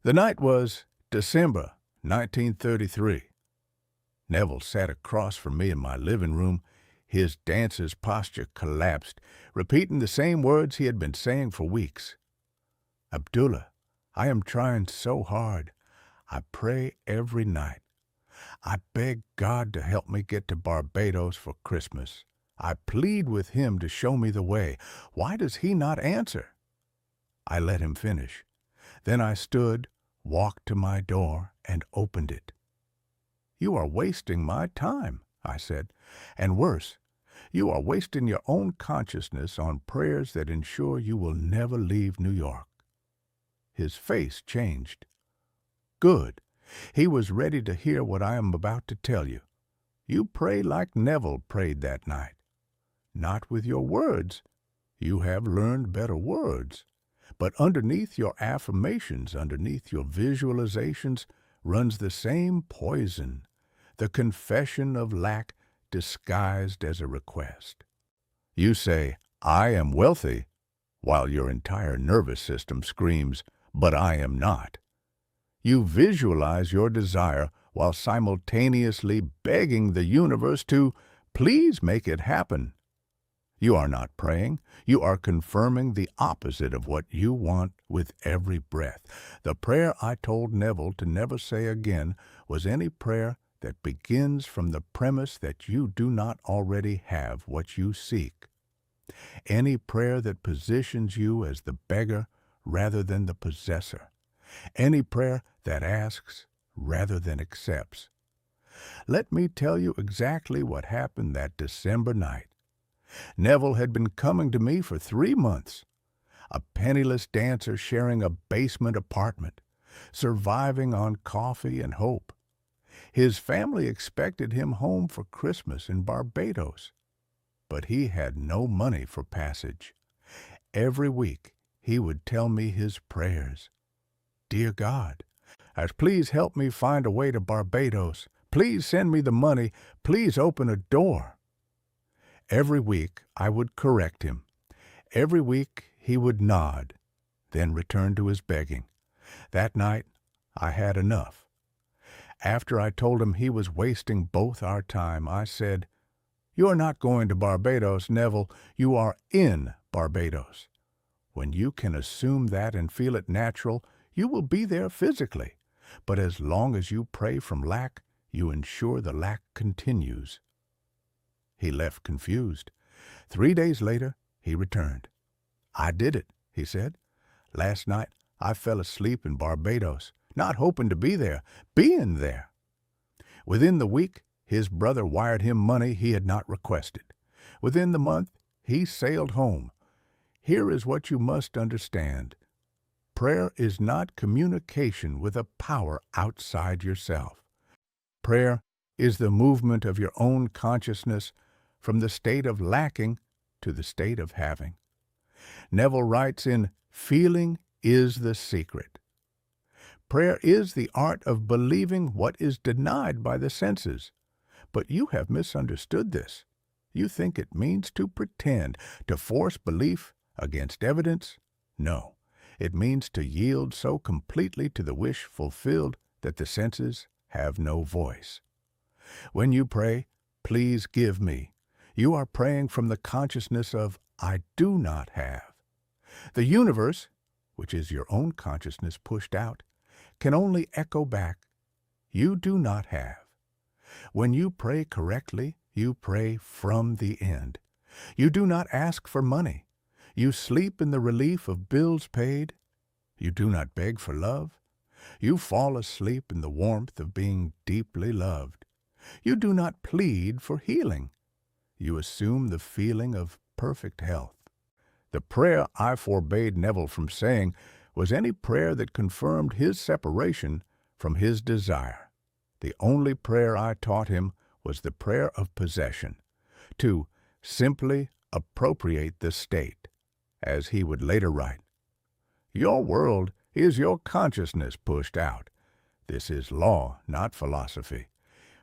The night was December 1933. Neville sat across from me in my living room. His dancer's posture collapsed, repeating the same words he had been saying for weeks. "Abdullah, I am trying so hard. I pray every night. I beg God to help me get to Barbados for Christmas. I plead with him to show me the way. Why does he not answer?" I let him finish. Then I stood, walked to my door, and opened it. "You are wasting my time," I said, "and worse, you are wasting your own consciousness on prayers that ensure you will never leave New York." His face changed. Good. He was ready to hear what I am about to tell you. You pray like Neville prayed that night. Not with your words. You have learned better words. But underneath your affirmations, underneath your visualizations, runs the same poison, the confession of lack disguised as a request. You say, "I am wealthy," while your entire nervous system screams, "But I am not." You visualize your desire while simultaneously begging the universe to please make it happen. You are not praying. You are confirming the opposite of what you want with every breath. The prayer I told Neville to never say again was any prayer that begins from the premise that you do not already have what you seek. Any prayer that positions you as the beggar rather than the possessor. Any prayer that asks rather than accepts. Let me tell you exactly what happened that December night. Neville had been coming to me for 3 months, a penniless dancer sharing a basement apartment, surviving on coffee and hope. His family expected him home for Christmas in Barbados, but he had no money for passage. Every week he would tell me his prayers. "Dear God, please help me find a way to Barbados. Please send me the money. Please open a door." Every week I would correct him. Every week he would nod, then return to his begging. That night I had enough. After I told him he was wasting both our time, I said, "You are not going to Barbados, Neville. You are in Barbados. When you can assume that and feel it natural, you will be there physically. But as long as you pray from lack, you ensure the lack continues." He left confused. 3 days later, he returned. "I did it," he said. "Last night, I fell asleep in Barbados, not hoping to be there, being there." Within the week, his brother wired him money he had not requested. Within the month, he sailed home. Here is what you must understand. Prayer is not communication with a power outside yourself. Prayer is the movement of your own consciousness from the state of lacking to the state of having. Neville writes in Feeling is the Secret. Prayer is the art of believing what is denied by the senses. But you have misunderstood this. You think it means to pretend, to force belief against evidence. No, it means to yield so completely to the wish fulfilled that the senses have no voice. When you pray, "Please give me," you are praying from the consciousness of "I do not have." The universe, which is your own consciousness pushed out, can only echo back, "You do not have." When you pray correctly, you pray from the end. You do not ask for money. You sleep in the relief of bills paid. You do not beg for love. You fall asleep in the warmth of being deeply loved. You do not plead for healing. You assume the feeling of perfect health. The prayer I forbade Neville from saying was any prayer that confirmed his separation from his desire. The only prayer I taught him was the prayer of possession, to simply appropriate the state. As he would later write, "Your world is your consciousness pushed out. This is law, not philosophy.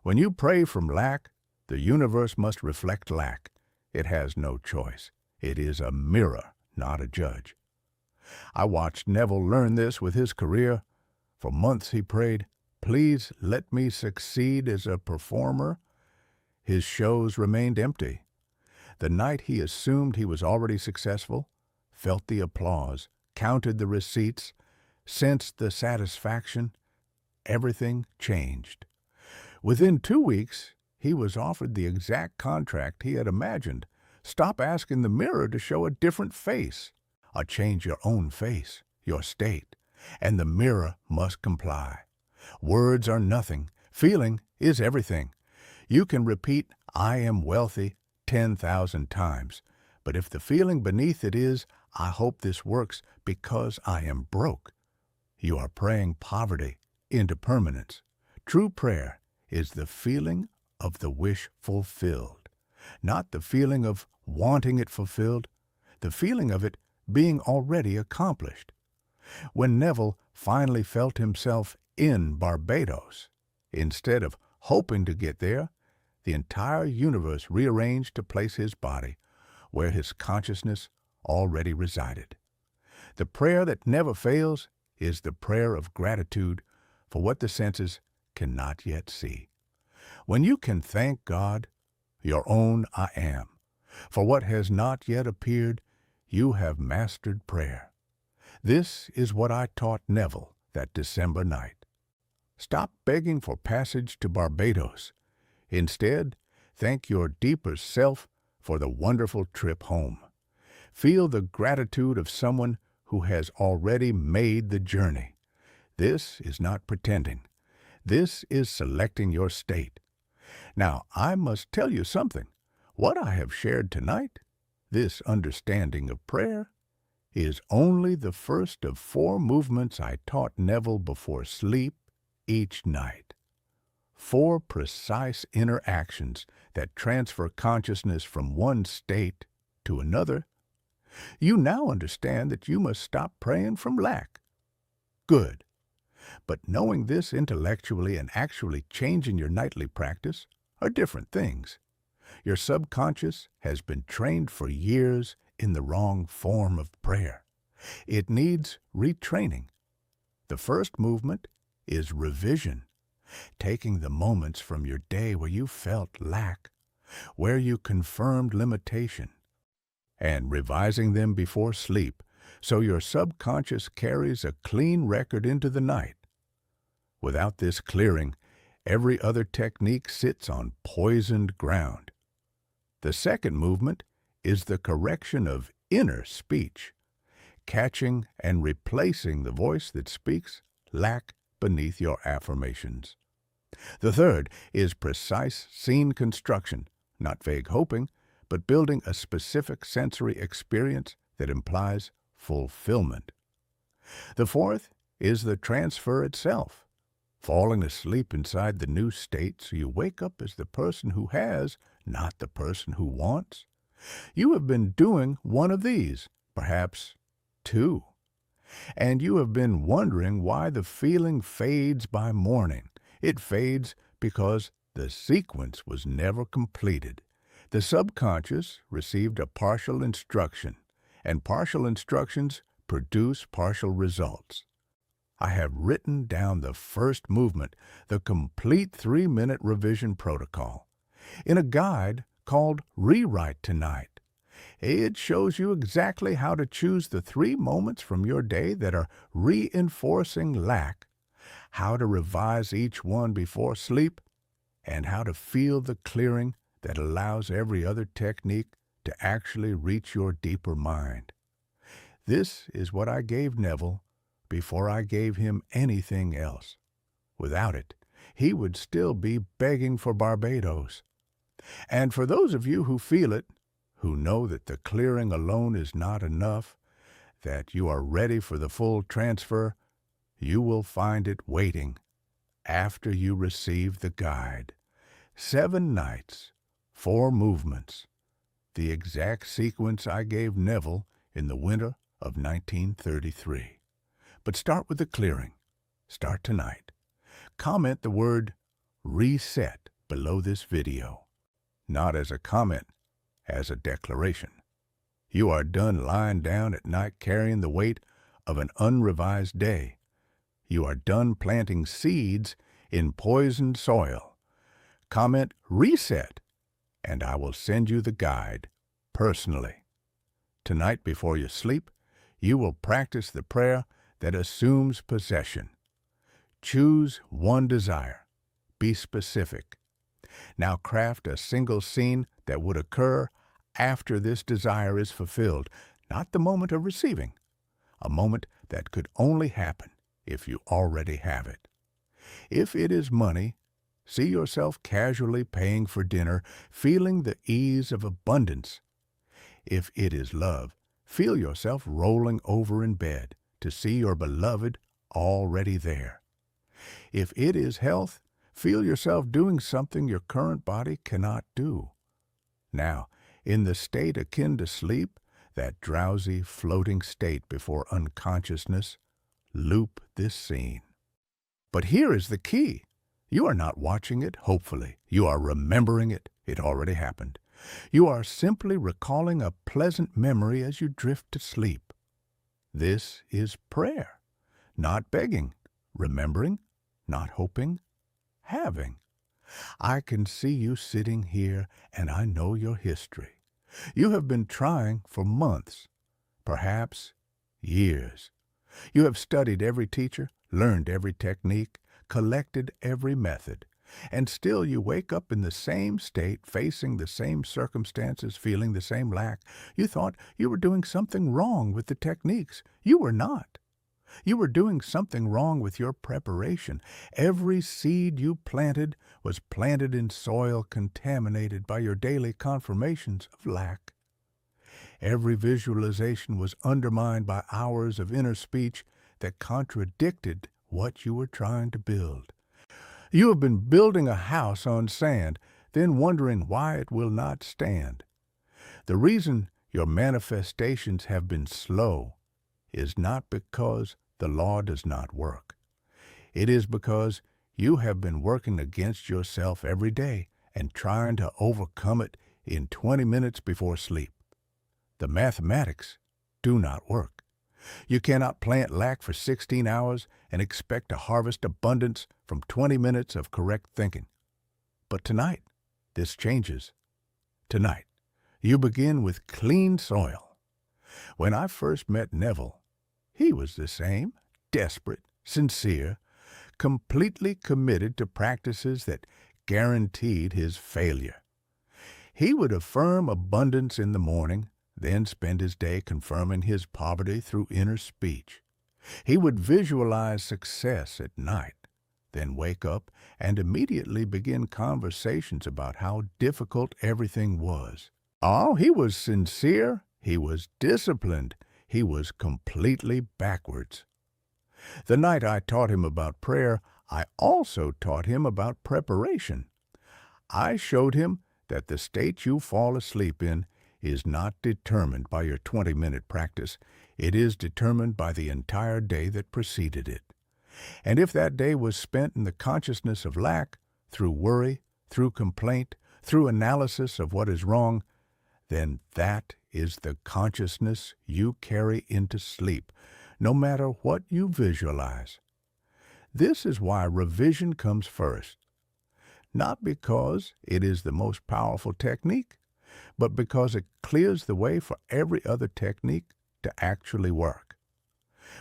When you pray from lack, the universe must reflect lack. It has no choice. It is a mirror, not a judge." I watched Neville learn this with his career. For months he prayed, "Please let me succeed as a performer." His shows remained empty. The night he assumed he was already successful, felt the applause, counted the receipts, sensed the satisfaction, everything changed. Within 2 weeks, he was offered the exact contract he had imagined. Stop asking the mirror to show a different face, or change your own face, your state, and the mirror must comply. Words are nothing. Feeling is everything. You can repeat, "I am wealthy," 10,000 times, but if the feeling beneath it is, "I hope this works because I am broke," you are praying poverty into permanence. True prayer is the feeling of the wish fulfilled, not the feeling of wanting it fulfilled, the feeling of it being already accomplished. When Neville finally felt himself in Barbados, instead of hoping to get there, the entire universe rearranged to place his body where his consciousness already resided. The prayer that never fails is the prayer of gratitude for what the senses cannot yet see. When you can thank God, your own I am, for what has not yet appeared, you have mastered prayer. This is what I taught Neville that December night. Stop begging for passage to Barbados. Instead, thank your deeper self for the wonderful trip home. Feel the gratitude of someone who has already made the journey. This is not pretending. This is selecting your state. Now, I must tell you something. What I have shared tonight, this understanding of prayer, is only the first of 4 movements I taught Neville before sleep each night. 4 precise interactions that transfer consciousness from one state to another. You now understand that you must stop praying from lack. Good. But knowing this intellectually and actually changing your nightly practice are different things. Your subconscious has been trained for years in the wrong form of prayer. It needs retraining. The first movement is revision, taking the moments from your day where you felt lack, where you confirmed limitation, and revising them before sleep so your subconscious carries a clean record into the night. Without this clearing, every other technique sits on poisoned ground. The second movement is the correction of inner speech, catching and replacing the voice that speaks lack beneath your affirmations. The third is precise scene construction, not vague hoping, but building a specific sensory experience that implies fulfillment. The fourth is the transfer itself, falling asleep inside the new state so you wake up as the person who has, not the person who wants. You have been doing one of these, perhaps 2. And you have been wondering why the feeling fades by morning. It fades because the sequence was never completed. The subconscious received a partial instruction, and partial instructions produce partial results. I have written down the first movement, the complete 3-minute revision protocol, in a guide called Rewrite Tonight. It shows you exactly how to choose the 3 moments from your day that are reinforcing lack, how to revise each one before sleep, and how to feel the clearing that allows every other technique to actually reach your deeper mind. This is what I gave Neville before I gave him anything else. Without it, he would still be begging for Barbados. And for those of you who feel it, who know that the clearing alone is not enough, that you are ready for the full transfer, you will find it waiting after you receive the guide. 7 nights, 4 movements, the exact sequence I gave Neville in the winter of 1933. But start with the clearing. Start tonight. Comment the word reset below this video. Not as a comment, as a declaration. You are done lying down at night carrying the weight of an unrevised day. you are done planting seeds in poisoned soil. Comment reset, and I will send you the guide personally. Tonight before you sleep, you will practice the prayer that assumes possession. Choose one desire. Be specific. Now craft a single scene that would occur after this desire is fulfilled, not the moment of receiving, a moment that could only happen if you already have it. If it is money, see yourself casually paying for dinner, feeling the ease of abundance. If it is love, feel yourself rolling over in bed to see your beloved already there. If it is health, feel yourself doing something your current body cannot do. Now, in the state akin to sleep, that drowsy, floating state before unconsciousness, loop this scene. But here is the key. You are not watching it, hopefully. You are remembering it. It already happened. You are simply recalling a pleasant memory as you drift to sleep. This is prayer, not begging, remembering, not hoping, having. I can see you sitting here, and I know your history. You have been trying for months, perhaps years. You have studied every teacher, learned every technique, collected every method, and still you wake up in the same state, facing the same circumstances, feeling the same lack. You thought you were doing something wrong with the techniques. You were not. You were doing something wrong with your preparation. Every seed you planted was planted in soil contaminated by your daily confirmations of lack. Every visualization was undermined by hours of inner speech that contradicted what you were trying to build. You have been building a house on sand, then wondering why it will not stand. The reason your manifestations have been slow is not because the law does not work. It is because you have been working against yourself every day and trying to overcome it in 20 minutes before sleep. The mathematics do not work. You cannot plant lack for 16 hours and expect to harvest abundance from 20 minutes of correct thinking. But tonight, this changes. Tonight, you begin with clean soil. When I first met Neville, he was the same, desperate, sincere, completely committed to practices that guaranteed his failure. He would affirm abundance in the morning, then spend his day confirming his poverty through inner speech. He would visualize success at night, then wake up and immediately begin conversations about how difficult everything was. Oh, he was sincere, he was disciplined, he was completely backwards. The night I taught him about prayer, I also taught him about preparation. I showed him that the state you fall asleep in is not determined by your 20-minute practice. It is determined by the entire day that preceded it. And if that day was spent in the consciousness of lack, through worry, through complaint, through analysis of what is wrong, then that is the consciousness you carry into sleep, no matter what you visualize. This is why revision comes first. Not because it is the most powerful technique, but because it clears the way for every other technique to actually work.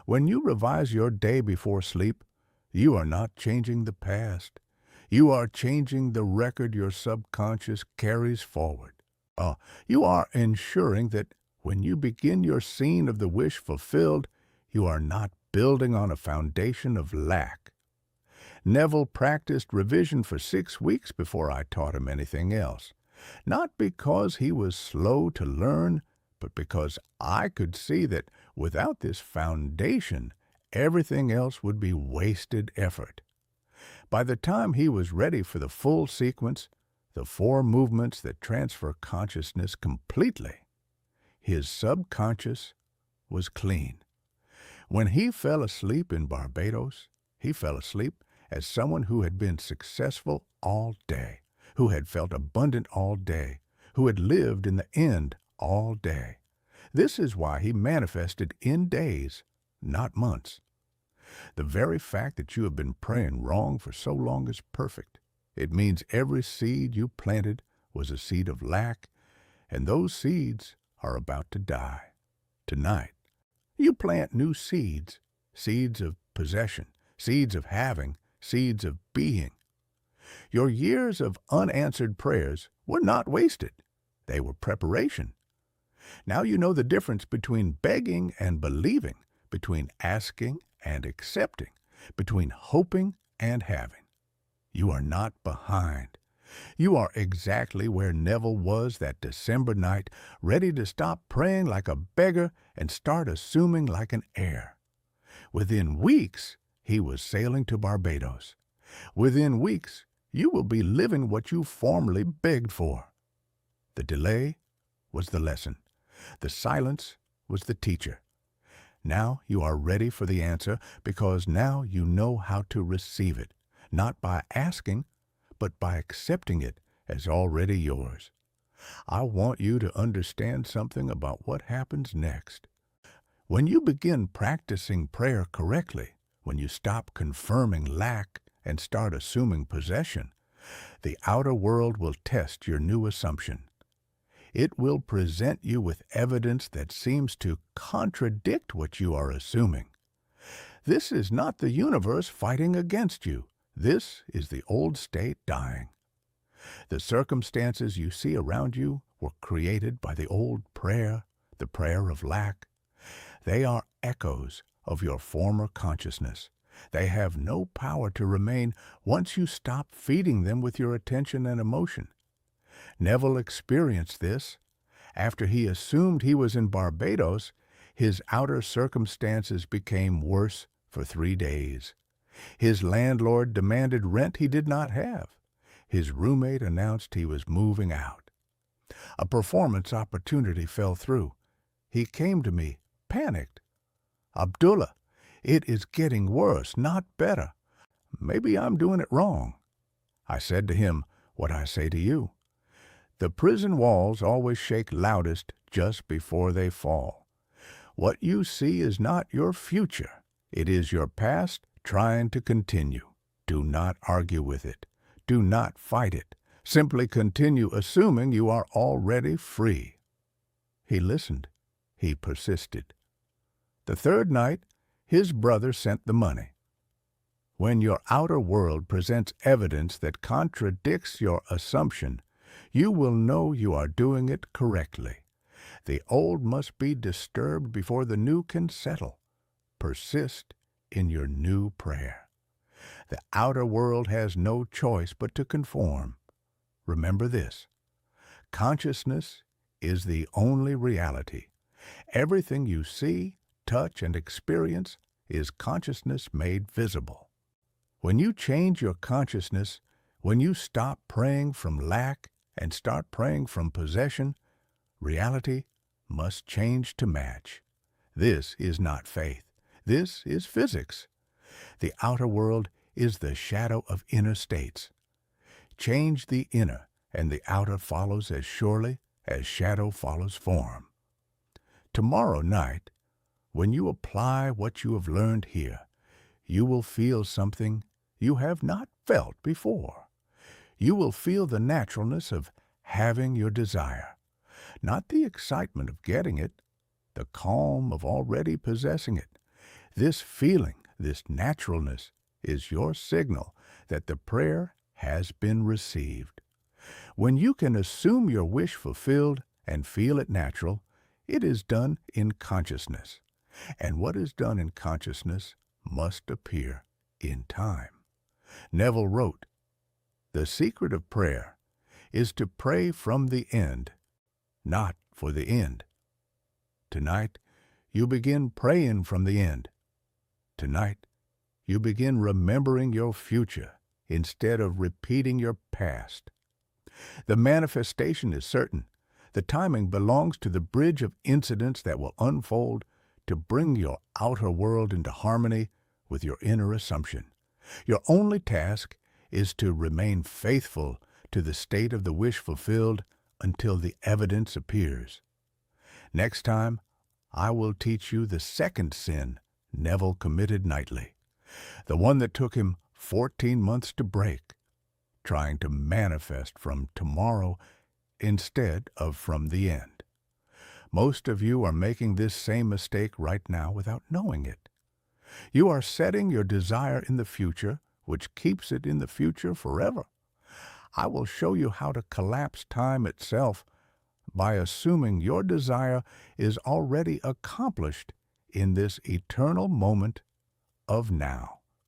When you revise your day before sleep, you are not changing the past. You are changing the record your subconscious carries forward. You are ensuring that when you begin your scene of the wish fulfilled, you are not building on a foundation of lack. Neville practiced revision for 6 weeks before I taught him anything else. Not because he was slow to learn, but because I could see that without this foundation, everything else would be wasted effort. By the time he was ready for the full sequence, the 4 movements that transfer consciousness completely, his subconscious was clean. When he fell asleep in Barbados, he fell asleep as someone who had been successful all day, who had felt abundant all day, who had lived in the end all day. This is why he manifested in days, not months. The very fact that you have been praying wrong for so long is perfect. It means every seed you planted was a seed of lack, and those seeds are about to die. Tonight, you plant new seeds, seeds of possession, seeds of having, seeds of being. Your years of unanswered prayers were not wasted. They were preparation. Now you know the difference between begging and believing, between asking and accepting, between hoping and having. You are not behind. You are exactly where Neville was that December night, ready to stop praying like a beggar and start assuming like an heir. Within weeks, he was sailing to Barbados. Within weeks, you will be living what you formerly begged for. The delay was the lesson. The silence was the teacher. Now you are ready for the answer because now you know how to receive it, not by asking, but by accepting it as already yours. I want you to understand something about what happens next. When you begin practicing prayer correctly, when you stop confirming lack and start assuming possession, the outer world will test your new assumption. It will present you with evidence that seems to contradict what you are assuming. This is not the universe fighting against you. This is the old state dying. The circumstances you see around you were created by the old prayer, the prayer of lack. They are echoes of your former consciousness. They have no power to remain once you stop feeding them with your attention and emotion. Neville experienced this. After he assumed he was in Barbados, his outer circumstances became worse for 3 days. His landlord demanded rent he did not have. His roommate announced he was moving out. A performance opportunity fell through. He came to me, panicked. "Abdullah, it is getting worse, not better. Maybe I'm doing it wrong." I said to him what I say to you. The prison walls always shake loudest just before they fall. What you see is not your future. It is your past trying to continue. Do not argue with it. Do not fight it. Simply continue assuming you are already free. He listened. He persisted. The third night, his brother sent the money. When your outer world presents evidence that contradicts your assumption, you will know you are doing it correctly. The old must be disturbed before the new can settle. Persist in your new prayer. The outer world has no choice but to conform. Remember this: consciousness is the only reality. Everything you see, touch, and experience is consciousness made visible. When you change your consciousness, when you stop praying from lack and start praying from possession, reality must change to match. This is not faith. This is physics. The outer world is the shadow of inner states. Change the inner, and the outer follows as surely as shadow follows form. Tomorrow night, when you apply what you have learned here, you will feel something you have not felt before. You will feel the naturalness of having your desire, not the excitement of getting it, the calm of already possessing it. This feeling, this naturalness, is your signal that the prayer has been received. When you can assume your wish fulfilled and feel it natural, it is done in consciousness. And what is done in consciousness must appear in time. Neville wrote, "The secret of prayer is to pray from the end, not for the end." Tonight, you begin praying from the end. Tonight, you begin remembering your future instead of repeating your past. The manifestation is certain. The timing belongs to the bridge of incidents that will unfold to bring your outer world into harmony with your inner assumption. Your only task is to remain faithful to the state of the wish fulfilled until the evidence appears. Next time, I will teach you the second sin Neville committed nightly. the one that took him 14 months to break, trying to manifest from tomorrow instead of from the end. Most of you are making this same mistake right now without knowing it. You are setting your desire in the future, which keeps it in the future forever. I will show you how to collapse time itself by assuming your desire is already accomplished in this eternal moment of now.